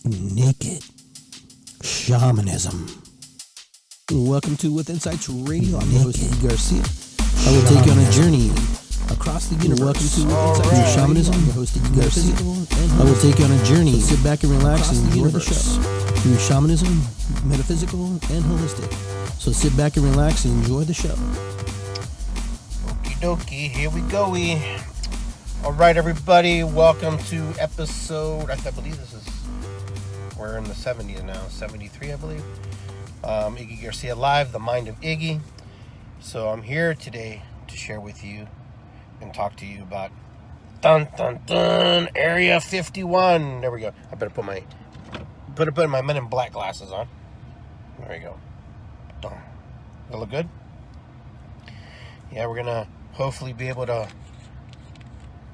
naked shamanism. Welcome to Withinsightsradio. I'm your host, Iggy Garcia. I will take you on a journey across the universe. Welcome to Withinsightsradio Shamanism. I'm your host, Iggy Garcia. I will take you on a journey. So sit back and relax and enjoy the show. Through shamanism, metaphysical, and holistic. So sit back and relax and enjoy the show. Okie dokie, here we go. Alright, everybody, welcome to episode, I believe we're in the 70s now, 73, I believe. Iggy Garcia Live, the mind of Iggy. So I'm here today to share with you and talk to you about Area 51. There we go. I better put my Men in Black glasses on. There we go. Does that look good? Yeah, we're gonna hopefully be able to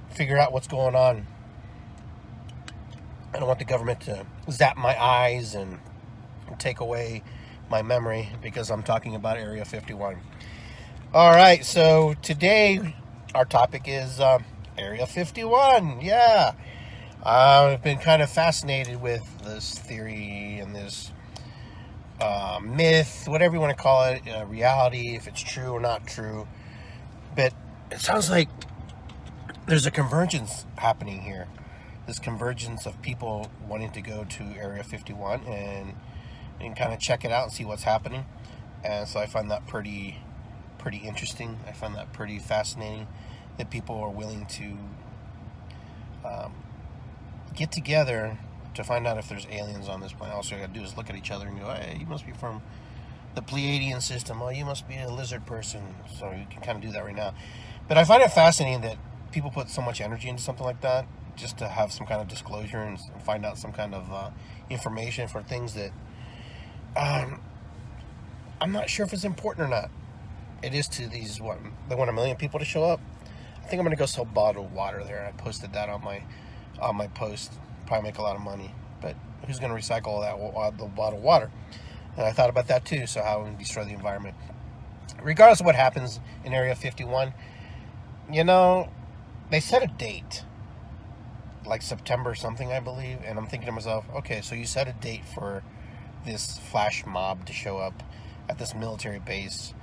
figure out what's going on. I don't want the government to zap my eyes and take away my memory because I'm talking about Area 51. All right, so today our topic is Area 51. Yeah, I've been kind of fascinated with this theory and this myth, whatever you want to call it, reality, if it's true or not true. But it sounds like there's a convergence happening here. This convergence of people wanting to go to Area 51 and kind of check it out and see what's happening. And so I find that pretty interesting. I find that pretty fascinating that people are willing to get together to find out if there's aliens on this planet. All you gotta do is look at each other and go, hey, you must be from the Pleiadian system. Oh, you must be a lizard person. So you can kind of do that right now. But I find it fascinating that people put so much energy into something like that just to have some kind of disclosure and find out some kind of information for things that I'm not sure if it's important or not. It is to these, they want 1 million people to show up. I think I'm going to go sell bottled water there. I posted that on my post. Probably make a lot of money. But who's going to recycle all that the bottled water? And I thought about that too, so how we destroy the environment. Regardless of what happens in Area 51, you know, they set a date, like September something, I believe, and I'm thinking to myself, okay, so you set a date for this flash mob to show up at this military base,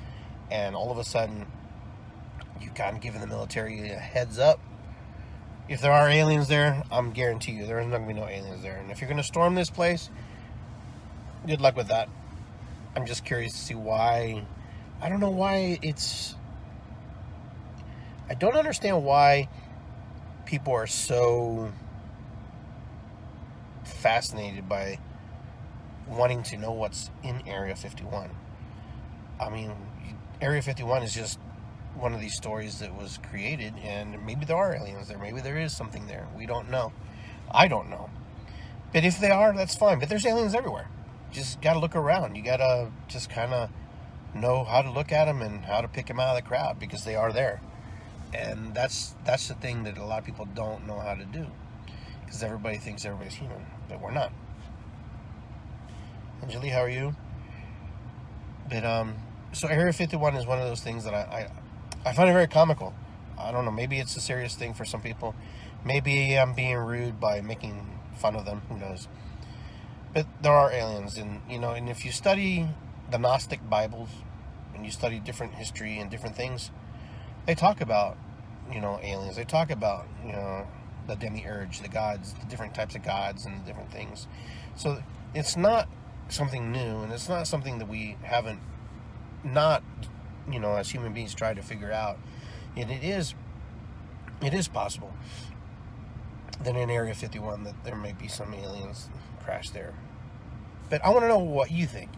and all of a sudden, you've kind of given the military a heads up. If there are aliens there, I'm guarantee you there's not going to be no aliens there, and if you're going to storm this place, good luck with that. I'm just curious to see why. I don't know why I don't understand why people are so fascinated by wanting to know what's in Area 51. I mean, Area 51 is just one of these stories that was created, and maybe there are aliens there. Maybe there is something there. We don't know. I don't know. But if they are, that's fine. But there's aliens everywhere. Just got to look around. You got to just kind of know how to look at them and how to pick them out of the crowd because they are there. And that's the thing that a lot of people don't know how to do, because everybody thinks everybody's human, but we're not. Anjali, how are you? But so Area 51 is one of those things that I find it very comical. I don't know, maybe it's a serious thing for some people. Maybe I'm being rude by making fun of them, who knows. But there are aliens, and and if you study the Gnostic Bibles and you study different history and different things, they talk about, aliens. They talk about, the demiurge, the gods, the different types of gods and different things. So it's not something new, and it's not something that we haven't as human beings tried to figure out. And it is possible that in Area 51 that there may be some aliens crash there. But I want to know what you think.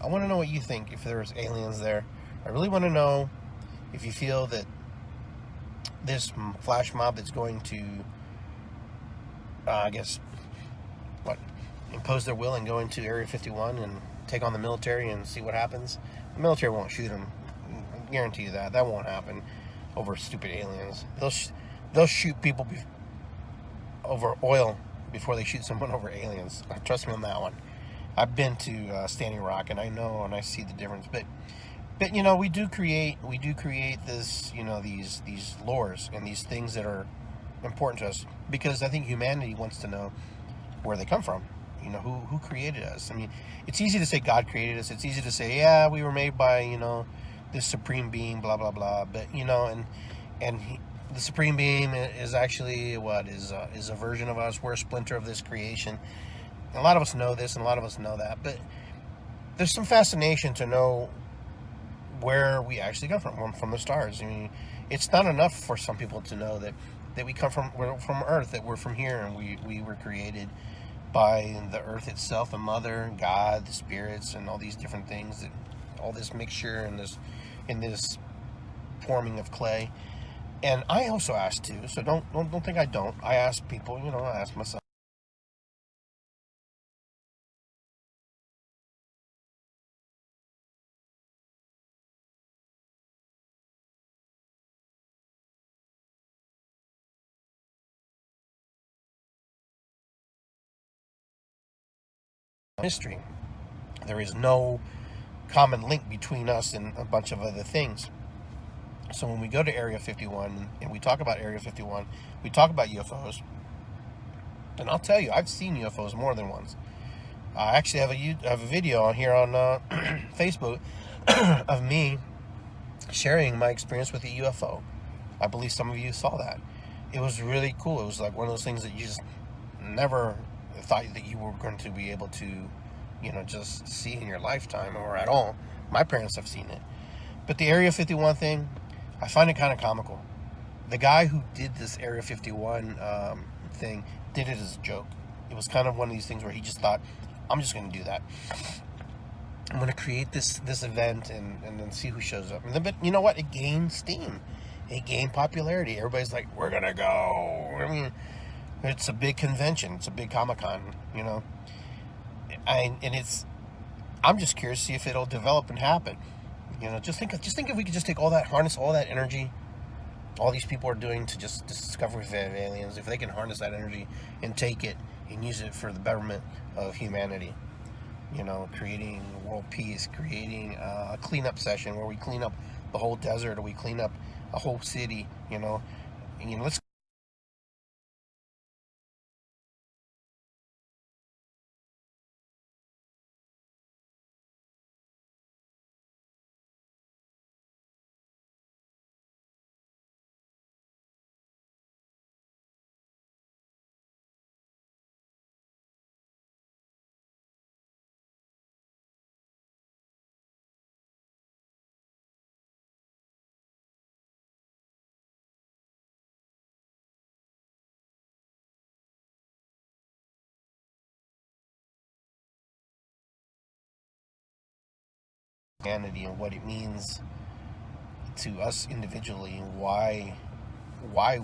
I want to know what you think if there's aliens there. I really want to know if you feel that this flash mob that's going to, impose their will and go into Area 51 and take on the military and see what happens. The military won't shoot them. I guarantee you that. That won't happen over stupid aliens. They'll shoot people over oil before they shoot someone over aliens. Trust me on that one. I've been to Standing Rock, and I know and I see the difference. But we do create this, these lores and these things that are important to us, because I think humanity wants to know where they come from. You know, who created us? I mean, it's easy to say God created us. It's easy to say, yeah, we were made by, this supreme being, blah blah blah. But the supreme being is actually is a version of us. We're a splinter of this creation. And a lot of us know this, and a lot of us know that. But there's some fascination to know where we actually come from the stars. I mean, it's not enough for some people to know that we're from Earth, that we're from here, and we were created by the Earth itself, the Mother, God, the spirits, and all these different things, all this mixture and this forming of clay. And I also ask too, so don't think I don't. I ask people, I ask myself. History. There is no common link between us and a bunch of other things. So when we go to Area 51 and we talk about Area 51, we talk about UFOs. And I'll tell you, I've seen UFOs more than once. I actually have a video on here on Facebook of me sharing my experience with a UFO. I believe some of you saw that. It was really cool. It was like one of those things that you just never thought that you were going to be able to, just see in your lifetime or at all. My parents have seen it. But the Area 51 thing, I find it kind of comical. The guy who did this Area 51 thing did it as a joke. It was kind of one of these things where he just thought, I'm just going to do that. I'm going to create this event and then see who shows up. But you know what? It gained steam. It gained popularity. Everybody's like, we're going to go. I mean, it's a big convention. It's a big Comic-Con, I'm just curious to see if it'll develop and happen. Just think if we could just take harness all that energy all these people are doing to just discover if they have aliens, if they can harness that energy and take it and use it for the betterment of humanity. Creating world peace, creating a cleanup session where we clean up the whole desert or we clean up a whole city, let's humanity and what it means to us individually and why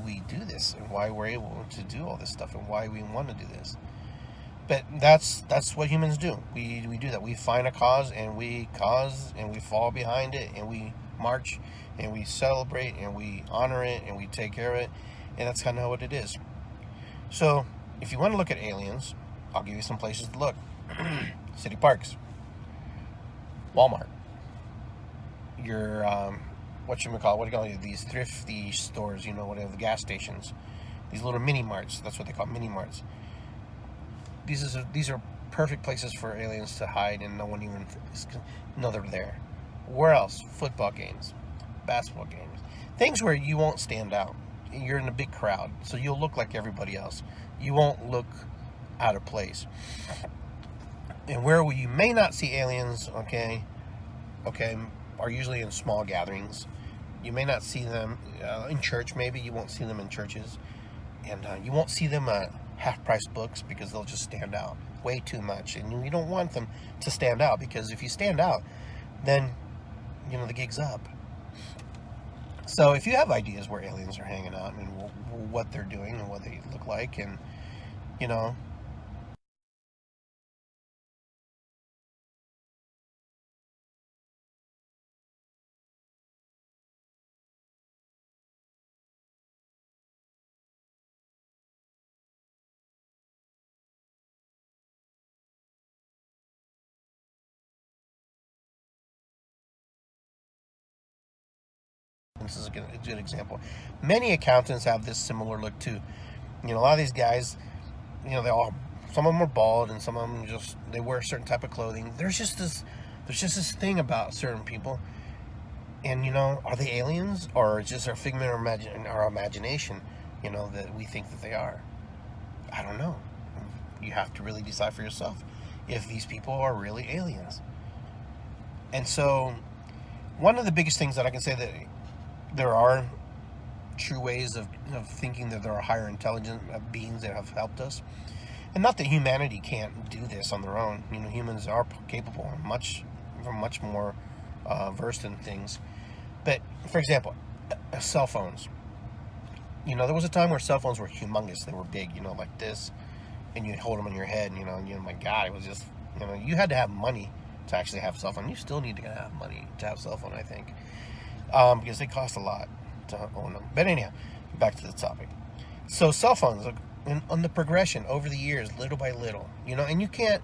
we do this and why we're able to do all this stuff and why we want to do this. But that's what humans do. We do that. We find a cause and we fall behind it and we march and we celebrate and we honor it and we take care of it, and that's kind of what it is. So if you want to look at aliens, I'll give you some places to look. City parks, Walmart, your what do you call it, these thrifty stores, whatever, the gas stations, these little mini marts. That's what they call mini marts. These are perfect places for aliens to hide and no one even know they're there. Where else? Football games, basketball games, things where you won't stand out. You're in a big crowd, so you'll look like everybody else. You won't look out of place. And where you may not see aliens, okay, are usually in small gatherings. You may not see them in church. Maybe you won't see them in churches, and you won't see them at half-price books because they'll just stand out way too much, and you don't want them to stand out because if you stand out, then the gig's up. So if you have ideas where aliens are hanging out and what they're doing and what they look like, and this is a good example. Many accountants have this similar look too. A lot of these guys, they all some of them are bald, and some of them they wear a certain type of clothing. There's just this thing about certain people. And, are they aliens, or is just our figment of our imagination, that we think that they are? I don't know. You have to really decide for yourself if these people are really aliens. And so, one of the biggest things that I can say that there are true ways of thinking that there are higher intelligent beings that have helped us. And not that humanity can't do this on their own. Humans are capable and much more versed in things. But, for example, cell phones. There was a time where cell phones were humongous. They were big, like this. And you'd hold them in your head, and my God, it was just, you had to have money to actually have a cell phone. You still need to have money to have a cell phone, I think. Because they cost a lot to own them. But anyhow, back to the topic. So cell phones, on the progression over the years, little by little, and you can't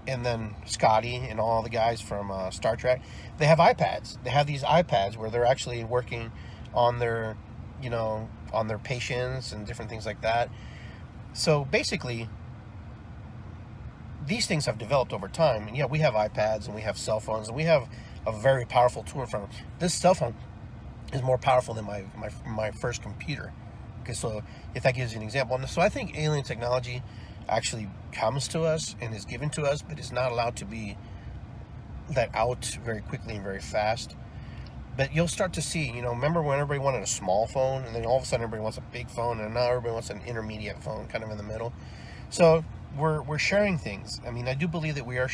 and then Scotty and all the guys from Star Trek, they have iPads. They have these iPads where they're actually working on their, on their patients and different things like that. So basically, these things have developed over time. And yeah, we have iPads and we have cell phones and we have a very powerful tool in front of us. This cell phone is more powerful than my first computer. Okay, so if that gives you an example. And so I think alien technology actually comes to us and is given to us, but is not allowed to be let out very quickly and very fast. But you'll start to see, remember when everybody wanted a small phone, and then all of a sudden everybody wants a big phone, and now everybody wants an intermediate phone, kind of in the middle. So we're sharing things. I mean, I do believe that we are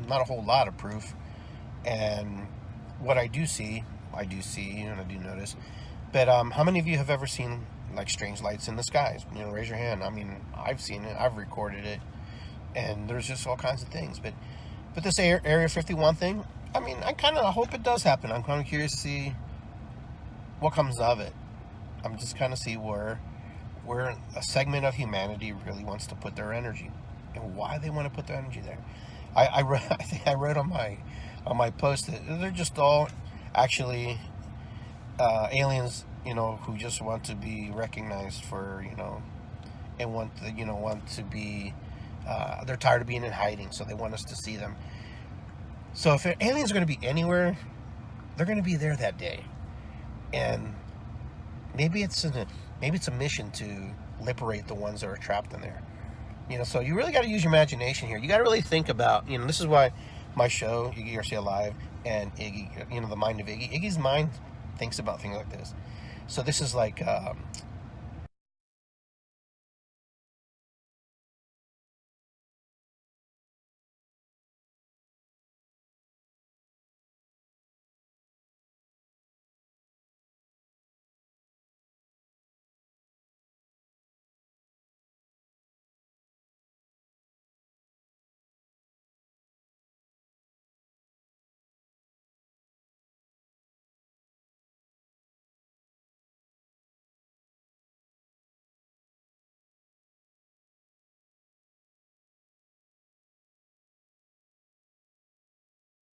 not a whole lot of proof. And what I do see, and I do notice. But how many of you have ever seen like strange lights in the skies? Raise your hand. I mean, I've seen it. I've recorded it, and there's just all kinds of things. But this Area 51 thing, I mean, I kind of hope it does happen. I'm kind of curious to see what comes of it. I'm just kind of see where a segment of humanity really wants to put their energy, and why they want to put their energy there. I think I wrote on my post that they're just all actually aliens, who just want to be recognized for, and want to be. They're tired of being in hiding, so they want us to see them. So if aliens are going to be anywhere, they're going to be there that day, and maybe it's a mission to liberate the ones that are trapped in there. So you really got to use your imagination here. You got to really think about, this is why my show, Iggy Garcia Live, and Iggy, the mind of Iggy. Iggy's mind thinks about things like this. So this is like,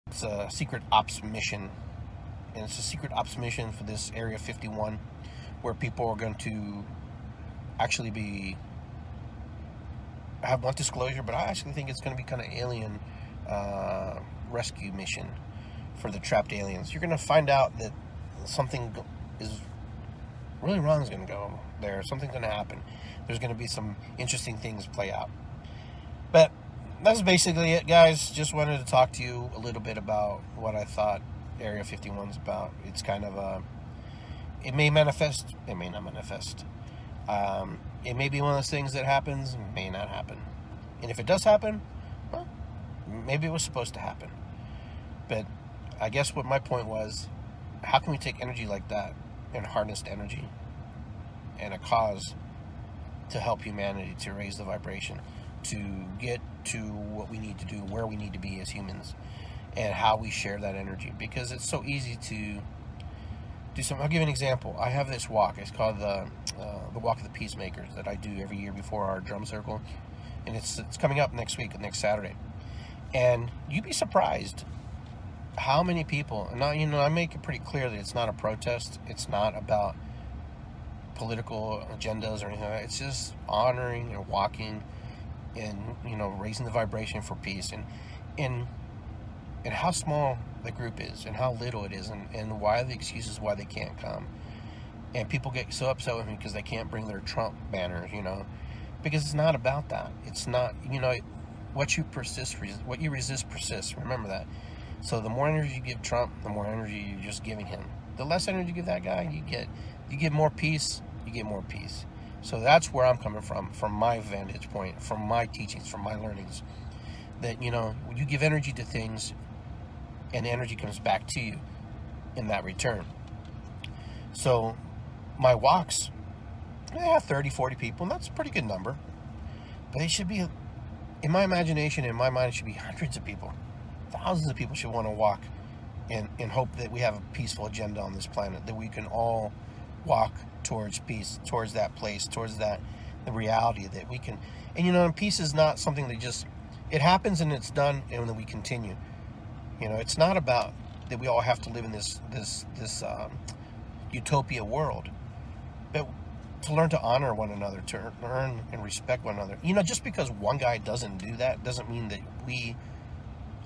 it's a secret ops mission. And it's a secret ops mission for this Area 51, where people are going to actually want disclosure, but I actually think it's going to be kind of alien rescue mission for the trapped aliens. You're going to find out that something is really wrong is going to go there. Something's going to happen. There's going to be some interesting things play out. But that's basically it, guys. Just wanted to talk to you a little bit about what I thought Area 51 is about. It's kind of It may manifest, it may not manifest. It may be one of those things that happens, may not happen. And if it does happen, well, maybe it was supposed to happen. But I guess what my point was, how can we take energy like that and harnessed energy and a cause to help humanity, to raise the vibration, to get to what we need to do, where we need to be as humans, and how we share that energy? Because it's so easy to do something. I'll give you an example. I have this walk. It's called the Walk of the Peacemakers that I do every year before our drum circle, and it's coming up next week, next Saturday. And you'd be surprised how many people. And now, I make it pretty clear that it's not a protest. It's not about political agendas or anything like that. It's just honoring and walking and raising the vibration for peace, and how small the group is and how little it is, and why the excuses why they can't come. And people get so upset with me because they can't bring their Trump banners, because it's not about that. It's not, what you resist persists. Remember that. So the more energy you give Trump, the more energy you're just giving him. The less energy you give that guy, you get more peace, you get more peace. So that's where I'm coming from my vantage point, from my teachings, from my learnings. That, you give energy to things, and energy comes back to you in that return. So my walks, they have 30, 40 people, and that's a pretty good number. But they should be, in my imagination, in my mind, it should be hundreds of people. Thousands of people should want to walk and hope that we have a peaceful agenda on this planet, that we can all walk towards peace, towards that place, towards the reality that we can. And peace is not something that just, it happens and it's done, and then we continue. It's not about that we all have to live in this utopia world, but to learn to honor one another, to learn and respect one another. Just because one guy doesn't do that doesn't mean that we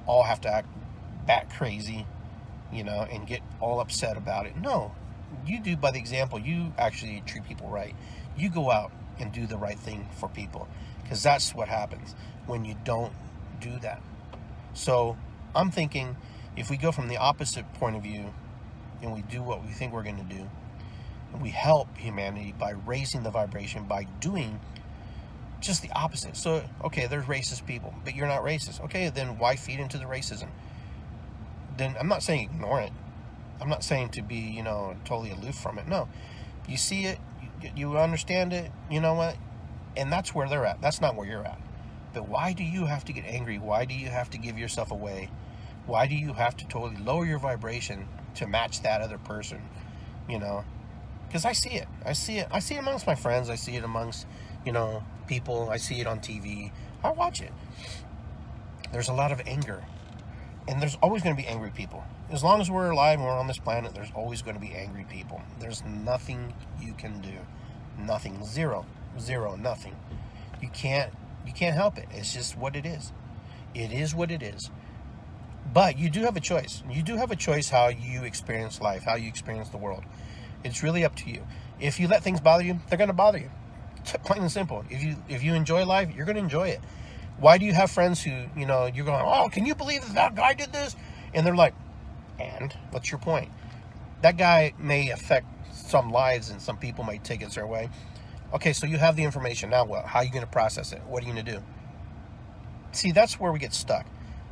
all have to act bat crazy, and get all upset about it. No, you do by the example. You actually treat people right. You go out and do the right thing for people, because that's what happens when you don't do that. So I'm thinking, if we go from the opposite point of view and we do what we think we're going to do, and we help humanity by raising the vibration, by doing just the opposite. So, okay, there's racist people, but you're not racist. Okay, then why feed into the racism? Then I'm not saying ignore it. I'm not saying to be, totally aloof from it. No, you see it, you understand it, you know what? And that's where they're at. That's not where you're at. But why do you have to get angry? Why do you have to give yourself away? Why do you have to totally lower your vibration to match that other person? Because I see it. I see it amongst my friends. I see it amongst, people. I see it on TV. I watch it. There's a lot of anger. And there's always going to be angry people. As long as we're alive and we're on this planet, there's always going to be angry people. There's nothing you can do. Nothing. Zero, nothing. You can't help it. It's just what it is. It is what it is. But you do have a choice. You do have a choice how you experience life, how you experience the world. It's really up to you. If you let things bother you, they're going to bother you. Plain and simple. If you enjoy life, you're going to enjoy it. Why do you have friends who, you're going, oh, can you believe that guy did this? And they're like, and what's your point? That guy may affect some lives and some people may take it their way. Okay, so you have the information. Now what? How are you going to process it? What are you going to do? See, that's where we get stuck.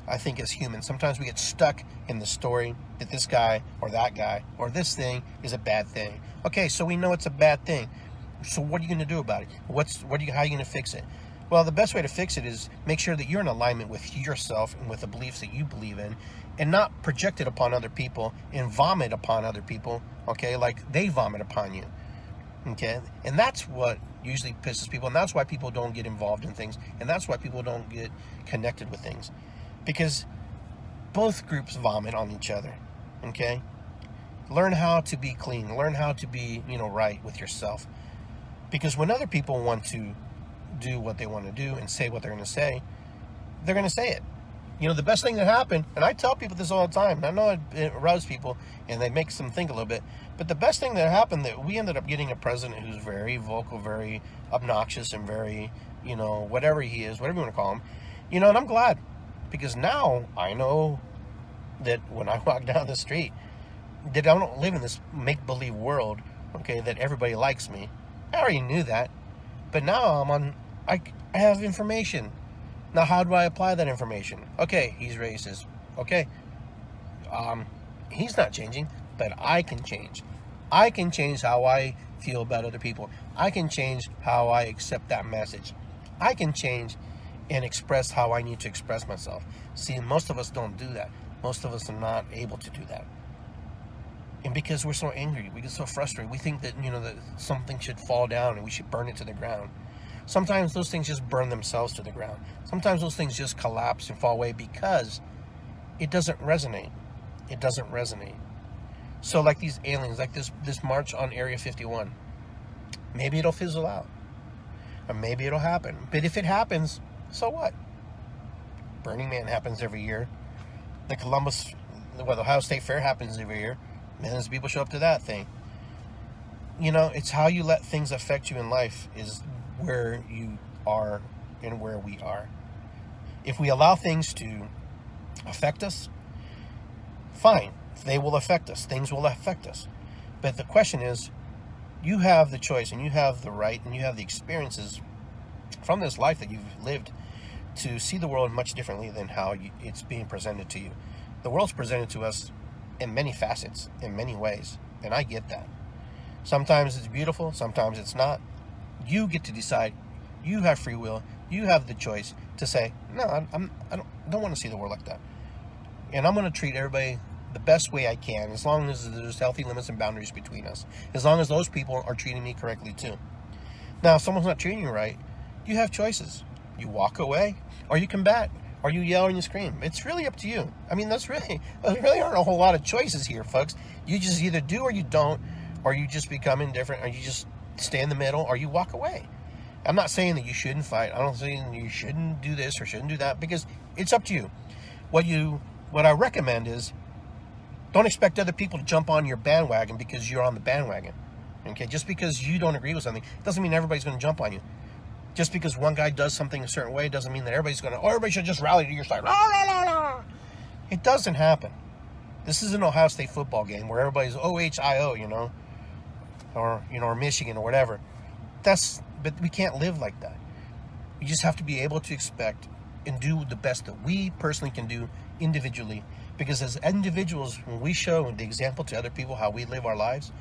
I think as humans, sometimes we get stuck in the story that this guy or that guy or this thing is a bad thing. Okay, so we know it's a bad thing. So what are you going to do about it? How are you going to fix it? Well, the best way to fix it is make sure that you're in alignment with yourself and with the beliefs that you believe in, and not project it upon other people and vomit upon other people, okay, like they vomit upon you, okay? And that's what usually pisses people, and that's why people don't get involved in things, and that's why people don't get connected with things, because both groups vomit on each other, okay? Learn how to be clean. Learn how to be, right with yourself, because when other people want to do what they want to do and say what they're going to say, they're going to say it. The best thing that happened, and I tell people this all the time, and I know it rouses people and they makes them think a little bit, but the best thing that happened, that we ended up getting a president who's very vocal, very obnoxious, and very, whatever he is, whatever you want to call him, and I'm glad, because now I know that when I walk down the street, that I don't live in this make-believe world okay, that everybody likes me. I already knew that. But now I have information. Now how do I apply that information? Okay, he's racist. Okay, he's not changing, but I can change. I can change how I feel about other people. I can change how I accept that message. I can change and express how I need to express myself. See, most of us don't do that. Most of us are not able to do that. And because we're so angry, we get so frustrated, we think that, that something should fall down and we should burn it to the ground. Sometimes those things just burn themselves to the ground. Sometimes those things just collapse and fall away because it doesn't resonate. It doesn't resonate. So like these aliens, like this march on Area 51, maybe it'll fizzle out. Or maybe it'll happen. But if it happens, so what? Burning Man happens every year. The Ohio State Fair happens every year. Millions of people show up to that thing. It's how you let things affect you in life is where you are and where we are. If we allow things to affect us, fine. They will affect us. Things will affect us. But the question is, you have the choice and you have the right and you have the experiences from this life that you've lived to see the world much differently than how it's being presented to you. The world's presented to us in many facets, in many ways, and I get that. Sometimes it's beautiful, sometimes it's not. You get to decide. You have free will. You have the choice to say, no, I don't want to see the world like that. And I'm going to treat everybody the best way I can, as long as there's healthy limits and boundaries between us. As long as those people are treating me correctly too. Now, if someone's not treating you right, you have choices. You walk away, or you combat, or you yell and you scream. It's really up to you. I mean, there really aren't a whole lot of choices here, folks. You just either do or you don't, or you just become indifferent, or you just stay in the middle, or you walk away. I'm not saying that you shouldn't fight. I'm not saying you shouldn't do this or shouldn't do that, because it's up to you. What I recommend is, don't expect other people to jump on your bandwagon because you're on the bandwagon. Okay? Just because you don't agree with something doesn't mean everybody's going to jump on you. Just because one guy does something a certain way doesn't mean that everybody should just rally to your side. It doesn't happen. This is an Ohio State football game where everybody's OHIO, or Michigan or whatever. But we can't live like that. We just have to be able to expect and do the best that we personally can do individually. Because as individuals, when we show the example to other people how we live our lives,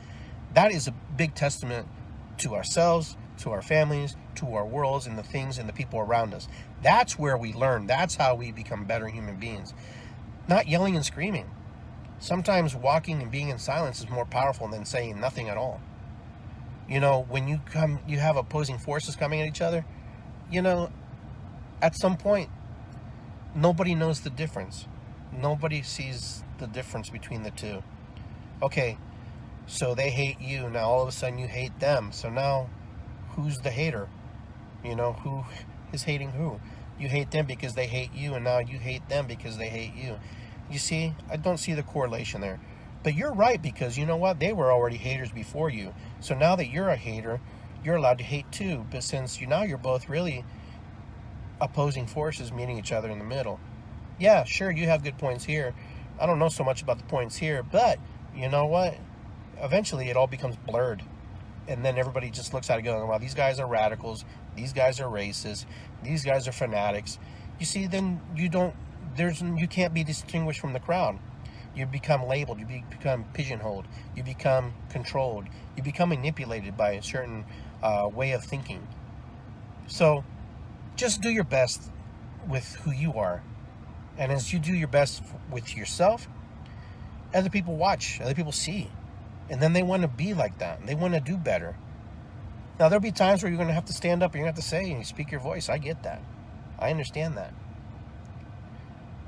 that is a big testament to ourselves, to our families, to our worlds, and the things and the people around us. That's where we learn. That's how we become better human beings. Not yelling and screaming. Sometimes walking and being in silence is more powerful than saying nothing at all. When you have opposing forces coming at each other, at some point, nobody knows the difference. Nobody sees the difference between the two. Okay, so they hate you. Now all of a sudden you hate them. So now who's the hater? Who is hating who? You hate them because they hate you, and now you hate them because they hate you. You see, I don't see the correlation there. But you're right, because you know what? They were already haters before you. So now that you're a hater, you're allowed to hate too. But since you're both really opposing forces meeting each other in the middle. Yeah, sure, you have good points here. I don't know so much about the points here, but you know what? Eventually it all becomes blurred. And then everybody just looks at it going, well, these guys are radicals. These guys are racist. These guys are fanatics. You see, then you can't be distinguished from the crowd. You become labeled. You become pigeonholed. You become controlled. You become manipulated by a certain way of thinking. So just do your best with who you are. And as you do your best with yourself, other people watch, other people see. And then they want to be like that. They want to do better. Now, there'll be times where you're going to have to stand up and you're going to have to say and you speak your voice. I get that. I understand that.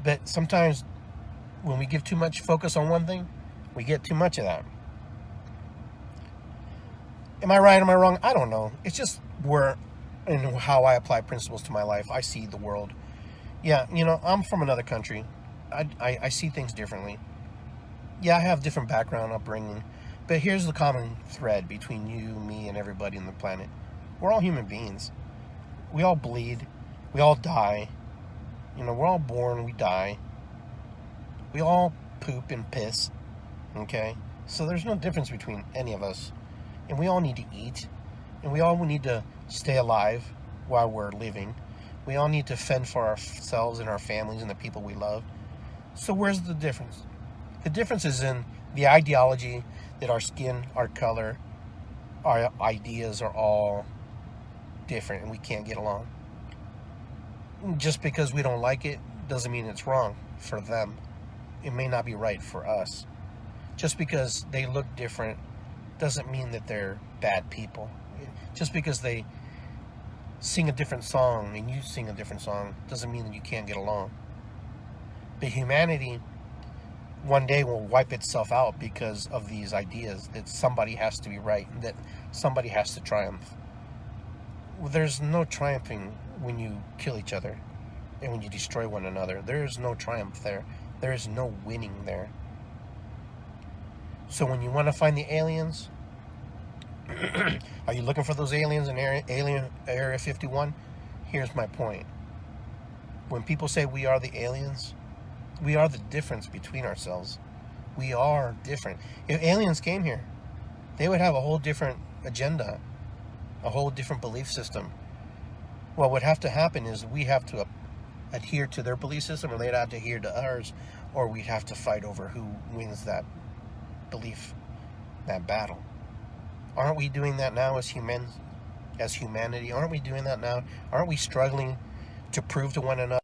But sometimes when we give too much focus on one thing, we get too much of that. Am I right? Am I wrong? I don't know. It's just where and how I apply principles to my life. I see the world. Yeah, I'm from another country. I see things differently. Yeah, I have different background, upbringing. But here's the common thread between you, me, and everybody on the planet. We're all human beings. We all bleed. We all die. We're all born, we die. We all poop and piss. Okay? So there's no difference between any of us. And we all need to eat. And we all need to stay alive while we're living. We all need to fend for ourselves and our families and the people we love. So where's the difference? The difference is in the ideology that our skin, our color, our ideas are all different and we can't get along. Just because we don't like it doesn't mean it's wrong for them. It may not be right for us. Just because they look different doesn't mean that they're bad people. Just because they sing a different song and you sing a different song doesn't mean that you can't get along. But humanity one day will wipe itself out because of these ideas that somebody has to be right, that somebody has to triumph. Well, there's no triumphing when you kill each other and when you destroy one another. There is no triumph there. There is no winning there. So when you want to find the aliens, are you looking for those aliens in Area 51? Here's my point. When people say we are the aliens, we are the difference between ourselves. We are different. If aliens came here, they would have a whole different agenda, a whole different belief system. What would have to happen is we have to adhere to their belief system, or they'd have to adhere to ours, or we'd have to fight over who wins that belief, that battle. Aren't we doing that now as humanity? Aren't we doing that now? Aren't we struggling to prove to one another?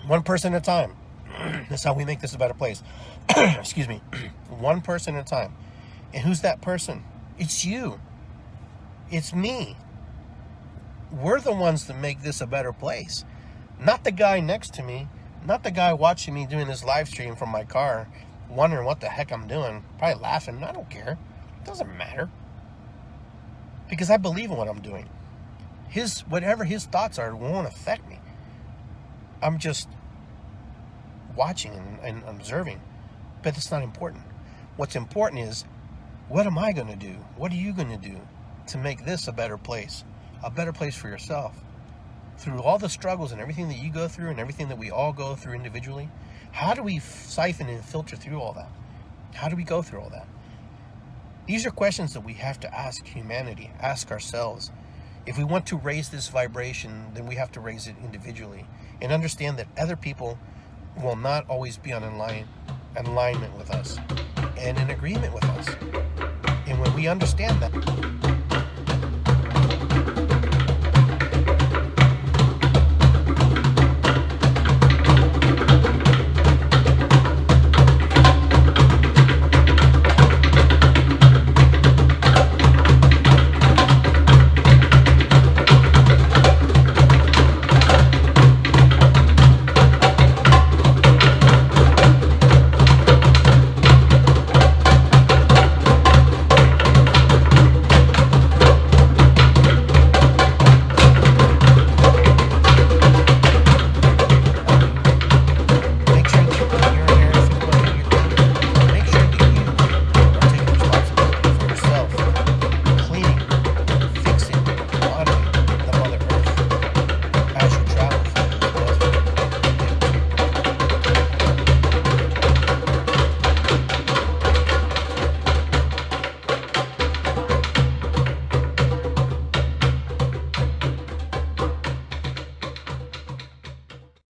One person at a time. That's how we make this a better place. Excuse me. One person at a time. And who's that person? It's you. It's me. We're the ones that make this a better place. Not the guy next to me. Not the guy watching me doing this live stream from my car, wondering what the heck I'm doing. Probably laughing. I don't care. It doesn't matter. Because I believe in what I'm doing. Whatever his thoughts are won't affect me. I'm just watching and observing, but it's not important. What's important is, what am I going to do? What are you going to do to make this a better place for yourself? Through all the struggles and everything that you go through and everything that we all go through individually, how do we siphon and filter through all that? How do we go through all that? These are questions that we have to ask humanity, ask ourselves. If we want to raise this vibration, then we have to raise it individually and understand that other people will not always be on alignment with us and in agreement with us. And when we understand that,